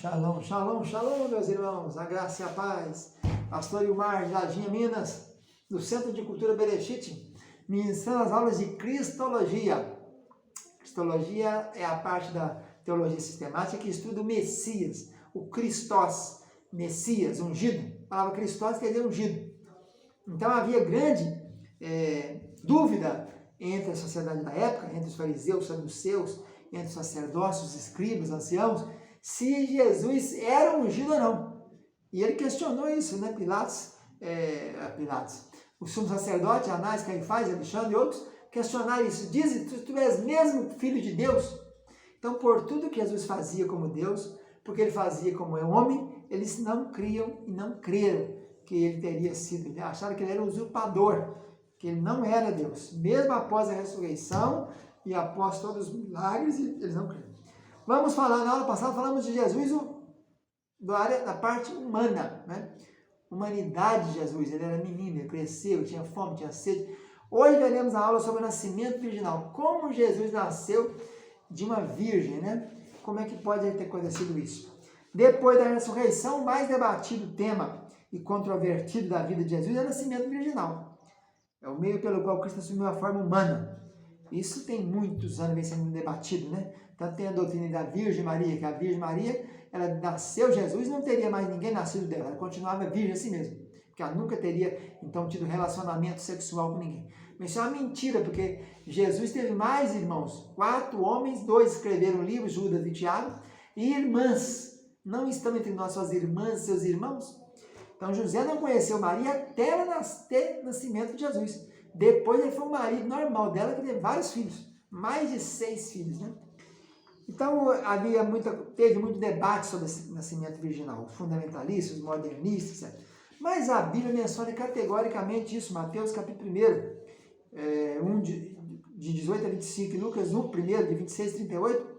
Shalom, shalom, shalom, meus irmãos, a graça e a paz. Pastor Ilmar, de Laginha, Minas, do Centro de Cultura Berechit, ministrando as aulas de Cristologia. Cristologia é a parte da teologia sistemática que estuda o Messias, o Christos, Messias, ungido. A palavra Christos quer dizer ungido. Então havia grande dúvida entre a sociedade da época, entre os fariseus, saduceus, entre os sacerdócios, os escribas, anciãos, se Jesus era ungido ou não. E ele questionou isso, né? Pilatos, o sumo sacerdote, Anás, Caifás, Alexandre e outros, questionaram isso. Dizem, tu és mesmo filho de Deus? Então, por tudo que Jesus fazia como Deus, porque ele fazia como homem, eles não criam e não creram que ele teria sido. Eles acharam que ele era um usurpador, que ele não era Deus. Mesmo após a ressurreição e após todos os milagres, eles não creram. Vamos falar, na aula passada falamos de Jesus da parte humana, né? Humanidade de Jesus, ele era menino, ele cresceu, tinha fome, tinha sede. Hoje veremos a aula sobre o nascimento virginal, como Jesus nasceu de uma virgem, né? Como é que pode ter acontecido isso? Depois da ressurreição, o mais debatido tema e controvertido da vida de Jesus é o nascimento virginal. É o meio pelo qual Cristo assumiu a forma humana. Isso tem muitos anos vem sendo debatido, né? Tanto tem a doutrina da Virgem Maria, que a Virgem Maria, ela nasceu Jesus, não teria mais ninguém nascido dela, ela continuava virgem assim mesmo, porque ela nunca teria, então, tido relacionamento sexual com ninguém. Mas isso é uma mentira, porque Jesus teve mais irmãos, 4 homens, 2 escreveram livros, Judas e Tiago, e irmãs. Não estão entre nós suas irmãs, seus irmãos? Então, José não conheceu Maria até o nascimento de Jesus. Depois ele foi um marido normal dela, que teve vários filhos, mais de 6 filhos, né? Então, teve muito debate sobre esse nascimento virginal, os fundamentalistas, os modernistas, etc. Mas a Bíblia menciona categoricamente isso, Mateus capítulo 1, de 18 a 25, Lucas 1, de 26 a 38,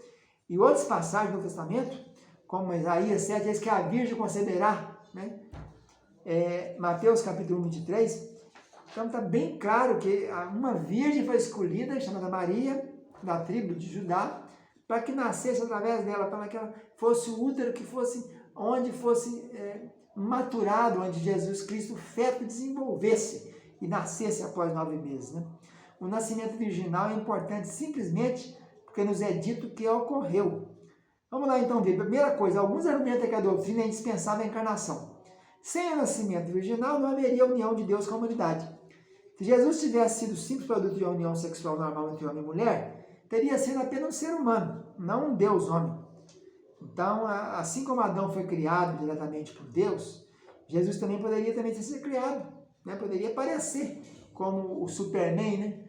e outras passagens do Testamento, como Isaías 7, diz que a Virgem conceberá, né? Mateus capítulo 1, 23, então está bem claro que uma virgem foi escolhida, chamada Maria, da tribo de Judá, para que nascesse através dela, para que ela fosse o útero que fosse, onde fosse maturado, onde Jesus Cristo, o feto, desenvolvesse e nascesse após 9 meses. Né? O nascimento virginal é importante simplesmente porque nos é dito que ocorreu. Vamos lá então ver. Primeira coisa, alguns argumentam que a doutrina é indispensável à encarnação. Sem o nascimento virginal não haveria união de Deus com a humanidade. Se Jesus tivesse sido simples produto de uma união sexual normal entre homem e mulher, teria sido apenas um ser humano, não um Deus homem. Então, assim como Adão foi criado diretamente por Deus, Jesus também poderia ter sido criado, né? Poderia aparecer como o Superman, né?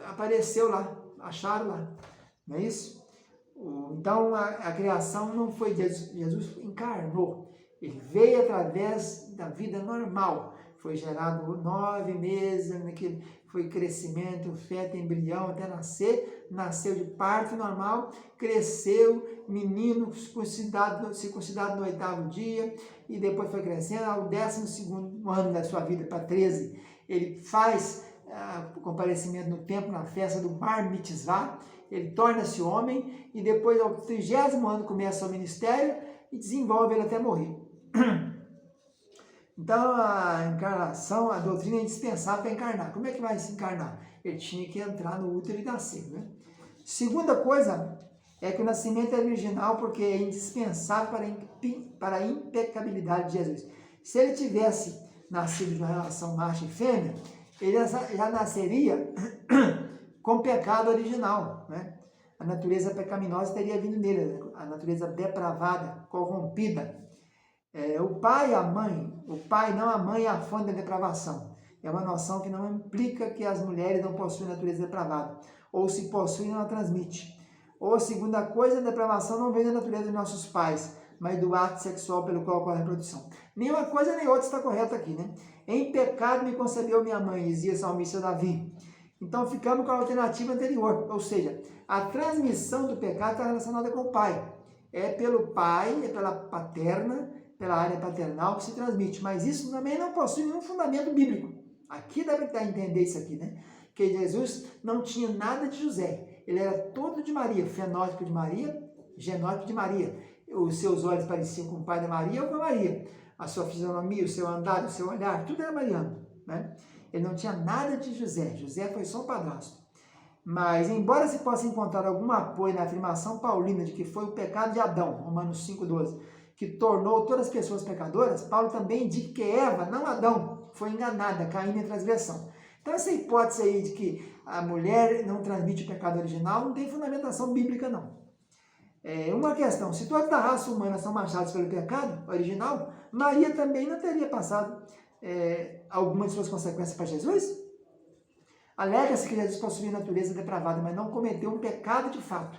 Apareceu lá, acharam lá, não é isso? Então, a criação não foi Jesus encarnou, ele veio através da vida normal. Foi gerado 9 meses, foi crescimento, feto, embrião, até nascer, nasceu de parto normal, cresceu, menino, circuncidado no 8º dia, e depois foi crescendo, ao 12º ano da sua vida, para 13, ele faz o comparecimento no templo, na festa do Bar Mitzvah, ele torna-se homem, e depois ao 30º ano começa o ministério, e desenvolve ele até morrer. Então, a encarnação, a doutrina é indispensável para encarnar. Como é que vai se encarnar? Ele tinha que entrar no útero e nascer, né? Segunda coisa é que o nascimento é virginal porque é indispensável para a impecabilidade de Jesus. Se ele tivesse nascido de uma relação macho e fêmea, ele já nasceria com pecado original, né? A natureza pecaminosa teria vindo nele, a natureza depravada, corrompida. O pai e a mãe, o pai não a mãe é a fonte da depravação. É uma noção que não implica que as mulheres não possuem natureza depravada. Ou se possuem, não a transmite. Ou segunda coisa, a depravação não vem da natureza dos nossos pais, mas do ato sexual pelo qual ocorre a reprodução. Nenhuma coisa nem outra está correta aqui, né? Em pecado me concebeu minha mãe, dizia o salmista Davi. Então ficamos com a alternativa anterior, ou seja, a transmissão do pecado está relacionada com o pai. É pelo pai, é pela pela área paternal que se transmite, mas isso também não possui nenhum fundamento bíblico. Aqui dá para entender isso aqui, né? Que Jesus não tinha nada de José, ele era todo de Maria, fenótipo de Maria, genótipo de Maria. os seus olhos pareciam com o pai da Maria ou com a Maria. A sua fisionomia, o seu andar, o seu olhar, tudo era mariano, né? Ele não tinha nada de José. José foi só um padrasto. Mas, embora se possa encontrar algum apoio na afirmação paulina de que foi o pecado de Adão, Romanos 5,12, que tornou todas as pessoas pecadoras, Paulo também indica que Eva, não Adão, foi enganada, caindo em transgressão. Então, essa hipótese aí de que a mulher não transmite o pecado original não tem fundamentação bíblica, não. Uma questão, se toda a raça humana são manchados pelo pecado original, Maria também não teria passado algumas de suas consequências para Jesus? Alega-se que Jesus possuía natureza depravada, mas não cometeu um pecado de fato.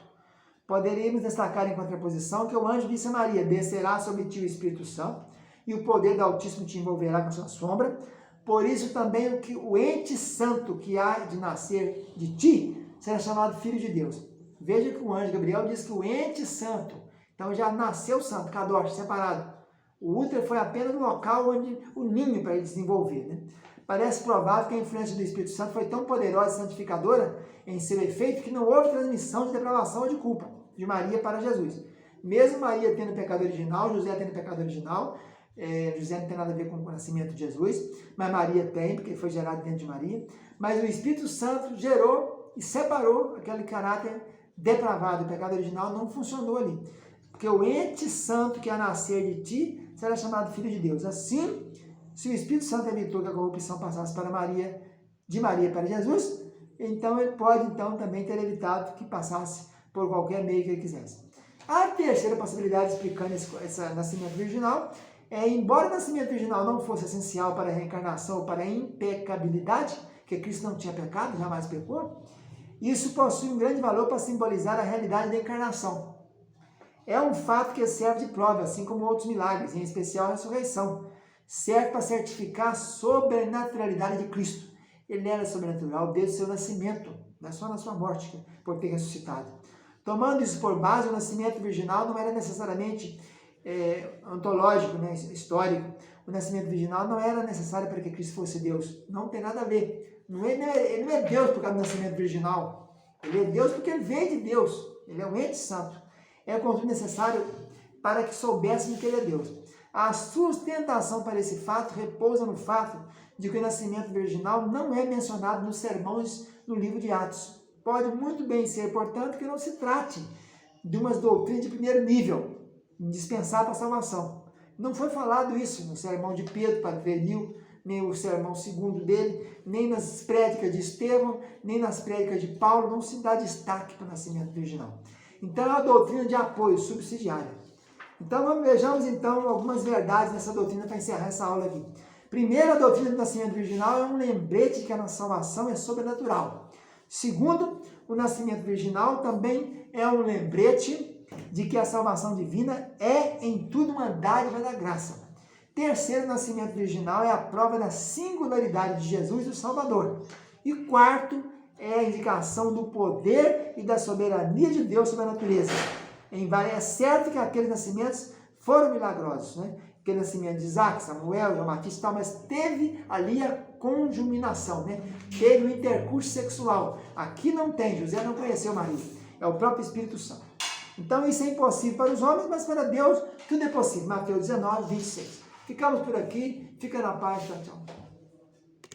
Poderíamos destacar em contraposição que o anjo disse a Maria: descerá sobre ti o Espírito Santo, e o poder do Altíssimo te envolverá com sua sombra. Por isso também o ente santo que há de nascer de ti será chamado Filho de Deus. Veja que o anjo Gabriel diz que o ente santo, então já nasceu santo, kadosh, separado. O útero foi apenas o local onde o ninho para ele desenvolver, né? Parece provável que a influência do Espírito Santo foi tão poderosa e santificadora em seu efeito que não houve transmissão de depravação ou de culpa de Maria para Jesus. Mesmo Maria tendo pecado original, José tendo pecado original, José não tem nada a ver com o nascimento de Jesus, mas Maria tem, porque foi gerado dentro de Maria. Mas o Espírito Santo gerou e separou aquele caráter depravado. O pecado original não funcionou ali. Porque o ente santo que a nascer de ti será chamado Filho de Deus. Assim, se o Espírito Santo evitou que a corrupção passasse para Maria, de Maria para Jesus, então ele pode também ter evitado que passasse por qualquer meio que ele quisesse. A terceira possibilidade explicando esse nascimento virginal embora o nascimento virginal não fosse essencial para a reencarnação ou para a impecabilidade, que Cristo não tinha pecado, jamais pecou, isso possui um grande valor para simbolizar a realidade da encarnação. É um fato que serve de prova, assim como outros milagres, em especial a ressurreição. Serve para certificar a sobrenaturalidade de Cristo. Ele era sobrenatural desde o seu nascimento, não é só na sua morte, por ter ressuscitado. Tomando isso por base, o nascimento virginal não era necessariamente ontológico, né, histórico. O nascimento virginal não era necessário para que Cristo fosse Deus. Não tem nada a ver. Ele não é Deus por causa do nascimento virginal. Ele é Deus porque ele veio de Deus. Ele é um ente santo. É contudo necessário para que soubéssemos que ele é Deus. A sustentação para esse fato repousa no fato de que o nascimento virginal não é mencionado nos sermões no livro de Atos. Pode muito bem ser, portanto, que não se trate de umas doutrinas de primeiro nível, indispensável para a salvação. Não foi falado isso no sermão de Pedro para Pernil, nem o sermão segundo dele, nem nas prédicas de Estevão, nem nas prédicas de Paulo, não se dá destaque para o nascimento virginal. Então é uma doutrina de apoio subsidiária. Então vejamos então algumas verdades nessa doutrina para encerrar essa aula aqui. Primeiro, a doutrina do nascimento virginal é um lembrete de que a nossa salvação é sobrenatural. Segundo, o nascimento virginal também é um lembrete de que a salvação divina é em tudo uma dádiva da graça. Terceiro, o nascimento virginal é a prova da singularidade de Jesus, o Salvador. E quarto, é a indicação do poder e da soberania de Deus sobre a natureza. É certo que aqueles nascimentos foram milagrosos, né? Aquele nascimento de Isaac, Samuel, João Batista e tal, mas teve ali a conjuminação, né? Teve o intercurso sexual. Aqui não tem, José não conheceu Maria. É o próprio Espírito Santo. Então isso é impossível para os homens, mas para Deus tudo é possível. Mateus 19, 26. Ficamos por aqui. Fica na paz. Tchau, tchau.